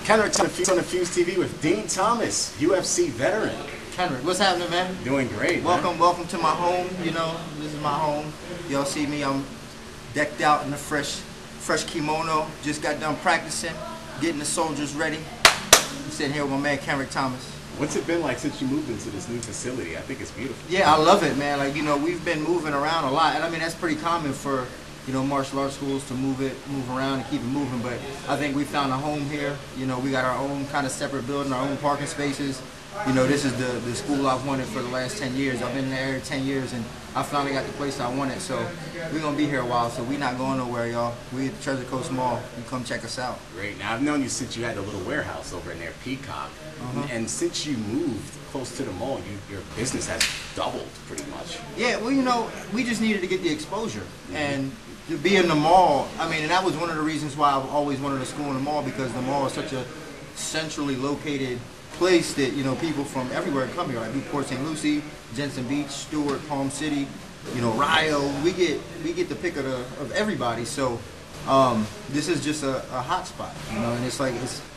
Kenrick on Infuse TV with Dean Thomas, UFC veteran. Kenrick, what's happening, man? Doing great, Welcome to my home. You know, this is my home. Y'all see me, I'm decked out in a fresh kimono. Just got done practicing, getting the soldiers ready. I'm sitting here with my man, Kenrick Thomas. What's it been like since you moved into this new facility? I think it's beautiful. Yeah, I love it, man. Like, you know, we've been moving around a lot. And I mean, that's pretty common for, you know, martial arts schools to move around and keep it moving. But I think we found a home here. You know, we got our own kind of separate building, our own parking spaces. You know, this is the school I've wanted for the last 10 years. I've been there 10 years, and I finally got the place I wanted. So we're going to be here a while, so we're not going nowhere, y'all. We at the Treasure Coast Mall. You come check us out. Great. Now, I've known you since you had the little warehouse over in there, Peacock. And since you moved close to the mall, your business has doubled pretty much. Yeah, well, you know, we just needed to get the exposure. And to be in the mall, I mean, and that was one of the reasons why I've always wanted a school in the mall, because the mall is such a centrally located place that, you know, people from everywhere come here. Like Port St. Lucie, Jensen Beach, Stewart, Palm City, you know, Rio. We get the pick of everybody. So this is just a hot spot, you know, and it's like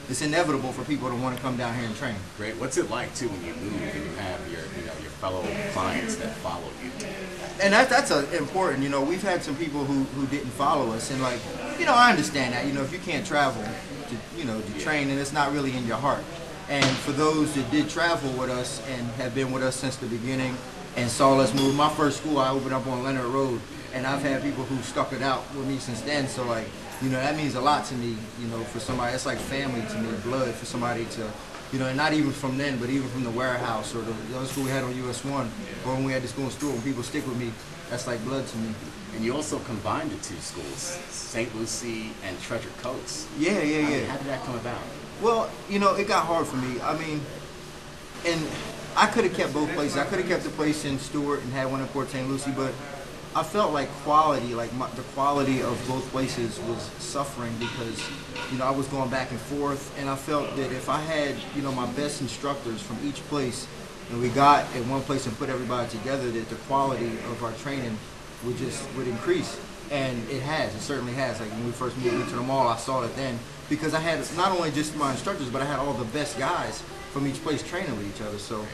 it's inevitable for people to want to come down here and train. Great. What's it like too when you move and you have your fellow clients that follow you? And that's important. You know, we've had some people who didn't follow us, and like, you know, I understand that. You know, if you can't travel to train, and it's not really in your heart. And for those that did travel with us and have been with us since the beginning and saw us move, my first school I opened up on Leonard Road, and I've had people who stuck it out with me since then. So like, you know, that means a lot to me. You know, for somebody, it's like family to me, blood for somebody to, you know, and not even from then, but even from the warehouse or the other school we had on US 1, or when we had the school in Stewart, when people stick with me, that's like blood to me. And you also combined the two schools, St. Lucie and Treasure Coast. Yeah. How did that come about? Well, you know, it got hard for me. I mean, and I could have kept both places. I could have kept the place in Stewart and had one in Port St. Lucie, but I felt like quality, the quality of both places was suffering because, you know, I was going back and forth, and I felt that if I had, you know, my best instructors from each place, and we got in one place and put everybody together, that the quality of our training would increase. And it certainly has. Like when we first moved into the mall, I saw it then, because I had not only just my instructors, but I had all the best guys from each place training with each other. So,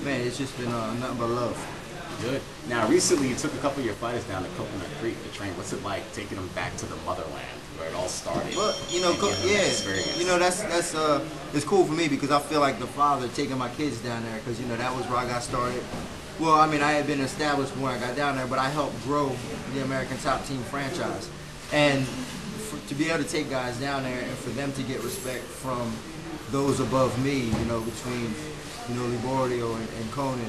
man, it's just been nothing but love. Good. Now, recently you took a couple of your fighters down to Coconut Creek to train. What's it like taking them back to the motherland where it all started? Well, you know, you know, that's it's cool for me because I feel like the father taking my kids down there, because, you know, that was where I got started. Well, I mean, I had been established when I got down there, but I helped grow the American Top Team franchise. And to be able to take guys down there and for them to get respect from those above me, you know, between, you know, Liborio and Conan,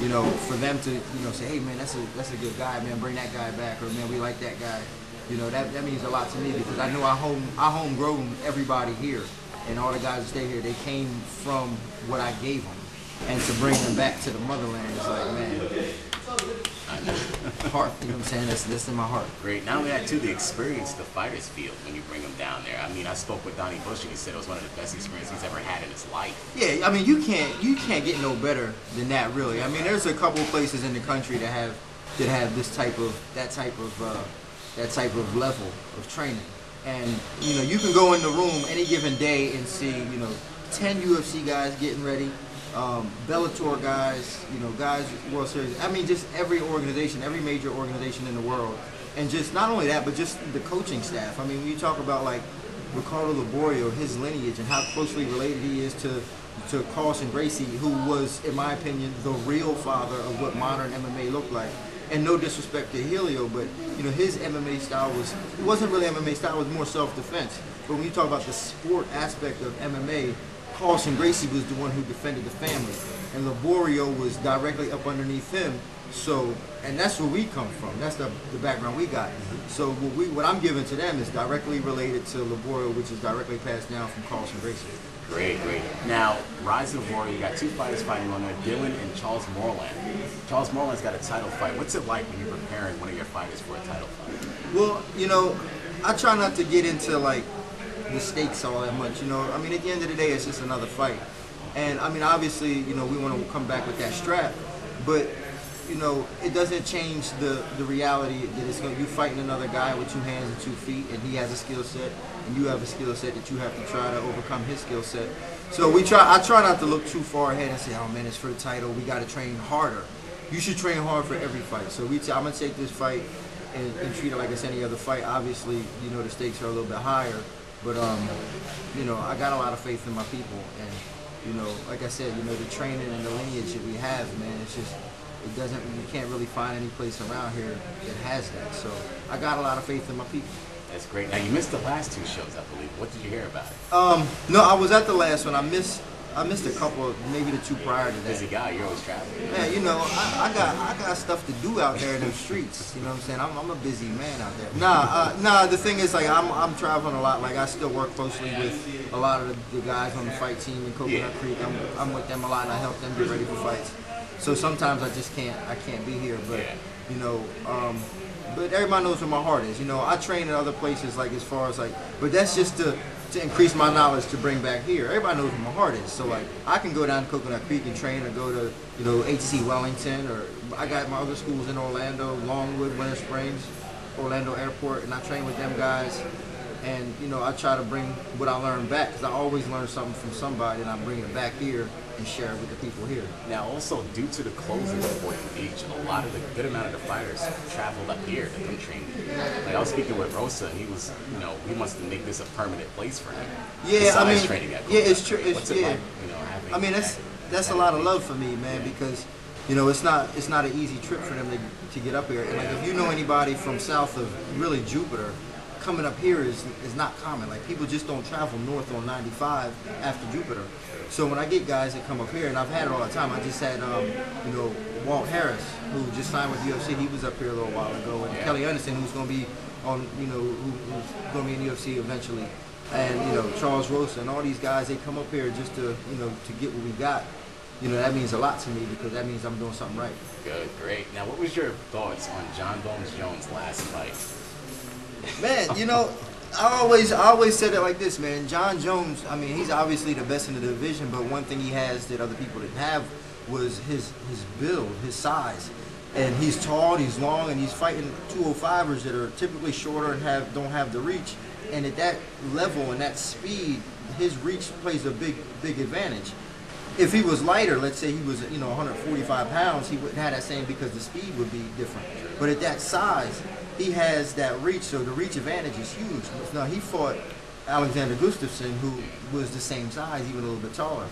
you know, for them to, you know, say, hey, man, that's a good guy, man, bring that guy back, or man, we like that guy. You know, that means a lot to me, because I know I homegrown everybody here, and all the guys that stay here, they came from what I gave them. And to bring them back to the motherland is like, man, heart, you know what I'm saying? That's in my heart. Great. Not only that, too, the experience the fighters feel when you bring them down there. I mean, I spoke with Donnie Bush, and he said it was one of the best experiences he's ever had in his life. Yeah, I mean, you can't get no better than that, really. I mean, there's a couple of places in the country that have that type of level of training. And, you know, you can go in the room any given day and see, you know, 10 UFC guys getting ready, Bellator guys, you know, guys World Series. I mean, just every organization, every major organization in the world, and just not only that, but just the coaching staff. I mean, when you talk about like Ricardo Liborio, his lineage, and how closely related he is to Carlson Gracie, who was, in my opinion, the real father of what modern MMA looked like. And no disrespect to Helio, but, you know, his MMA style wasn't really MMA style, it was more self-defense. But when you talk about the sport aspect of MMA, Carlson Gracie was the one who defended the family, and Liborio was directly up underneath him. So, and that's where we come from. That's the background we got. So what I'm giving to them is directly related to Liborio, which is directly passed down from Carlson Gracie. Great. Now, Rise of Warrior, you got two fighters fighting on there, Dylan and Charles Moreland. Charles Moreland's got a title fight. What's it like when you're preparing one of your fighters for a title fight? Well, you know, I try not to get into like the stakes all that much, you know. I mean, at the end of the day, it's just another fight. And I mean, obviously, you know, we want to come back with that strap, but you know, it doesn't change the reality that it's going to, you fighting another guy with 2 hands and 2 feet, and he has a skill set, and you have a skill set that you have to try to overcome his skill set. So I try not to look too far ahead and say, oh man, it's for the title, we got to train harder. You should train hard for every fight. So I'm going to take this fight and treat it like it's any other fight. Obviously, you know, the stakes are a little bit higher, but you know, I got a lot of faith in my people, and you know, like I said, you know, the training and the lineage that we have, man, it's just, it doesn't, you can't really find any place around here that has that. So I got a lot of faith in my people. That's great. Now, you missed the last 2 shows, I believe. What did you hear about it? No, I was at the last one. I missed a couple, maybe the 2 prior to that. Busy guy, you're always traveling. Man, you know, I got stuff to do out there in the streets. You know what I'm saying? I'm a busy man out there. Nah. The thing is, like, I'm traveling a lot. Like, I still work closely with a lot of the guys on the fight team in Coconut Creek. I'm with them a lot, and I help them get ready for fights. So sometimes I just can't be here. But you know, but everybody knows where my heart is. You know, I train in other places, like as far as like, but that's just to increase my knowledge to bring back here. Everybody knows where my heart is. So like, I can go down to Coconut Creek and train, or go to, you know, HC Wellington, or I got my other schools in Orlando, Longwood, Winter Springs, Orlando Airport, and I train with them guys. And you know, I try to bring what I learned back, because I always learn something from somebody, and I bring it back here and share it with the people here. Now, also, due to the closing of Boynton Beach, a lot of the good amount of the fighters traveled up here to come train. Like, I was speaking with Rosa, and he was, you know, he wants to make this a permanent place for him. Yeah, I mean, training at yeah, it's true. What's it like, you know, having, I mean, that's a lot of love for me, man, because you know, it's not an easy trip for them to get up here. And like, if you know anybody from south of really Jupiter, coming up here is not common. Like, people just don't travel north on 95 after Jupiter. So when I get guys that come up here, and I've had it all the time, I just had you know, Walt Harris, who just signed with UFC. He was up here a little while ago, and Kelly Anderson, who's going to be on, you know, who's going to be in UFC eventually, and you know, Charles Rosa, and all these guys, they come up here just to, you know, to get what we got. You know, that means a lot to me, because that means I'm doing something right. Good, great. Now, what was your thoughts on John Bones Jones' last fight? Man, you know, I always said it like this, man. John Jones, I mean, he's obviously the best in the division, but one thing he has that other people didn't have was his build, his size. And he's tall, he's long, and he's fighting 205ers that are typically shorter and don't have the reach. And at that level and that speed, his reach plays a big advantage. If he was lighter, let's say he was, you know, 145 pounds, he wouldn't have that same, because the speed would be different. But at that size, he has that reach, so the reach advantage is huge. Now, he fought Alexander Gustafsson, who was the same size, even a little bit taller,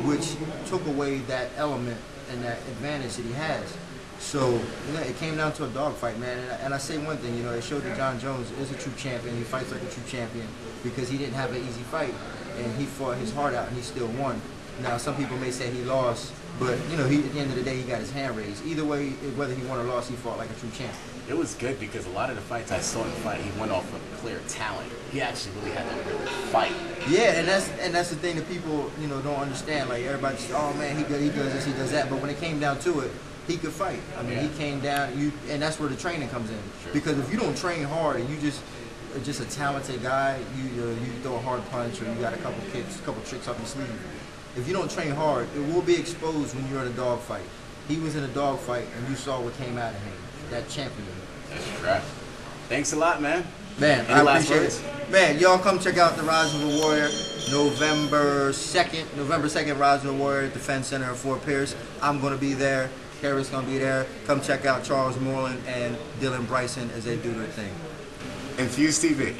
which took away that element and that advantage that he has. So, you know, it came down to a dogfight, man. And I say one thing, you know, it showed that John Jones is a true champion. He fights like a true champion, because he didn't have an easy fight, and he fought his heart out, and he still won. Now, some people may say he lost, but, you know, at the end of the day, he got his hand raised. Either way, whether he won or lost, he fought like a true champ. It was good, because a lot of the fights I saw him fight, he went off of clear talent. He actually really had to really fight. Yeah, and that's the thing that people, you know, don't understand. Like, everybody just, oh man, he does this, he does that. But when it came down to it, he could fight. I mean, he came down, and that's where the training comes in. Sure. Because if you don't train hard and you just a talented guy, you throw a hard punch, or you got a couple kicks, a couple tricks up your sleeve. If you don't train hard, it will be exposed when you're in a dogfight. He was in a dogfight, and you saw what came out of him. That champion. That's correct. Thanks a lot, man. Man, I appreciate it. Man, y'all come check out the Rise of a Warrior, November 2nd, Rise of a Warrior at the Defense Center in Fort Pierce. I'm going to be there. Harry's going to be there. Come check out Charles Moreland and Dylan Bryson as they do their thing. Infuse TV.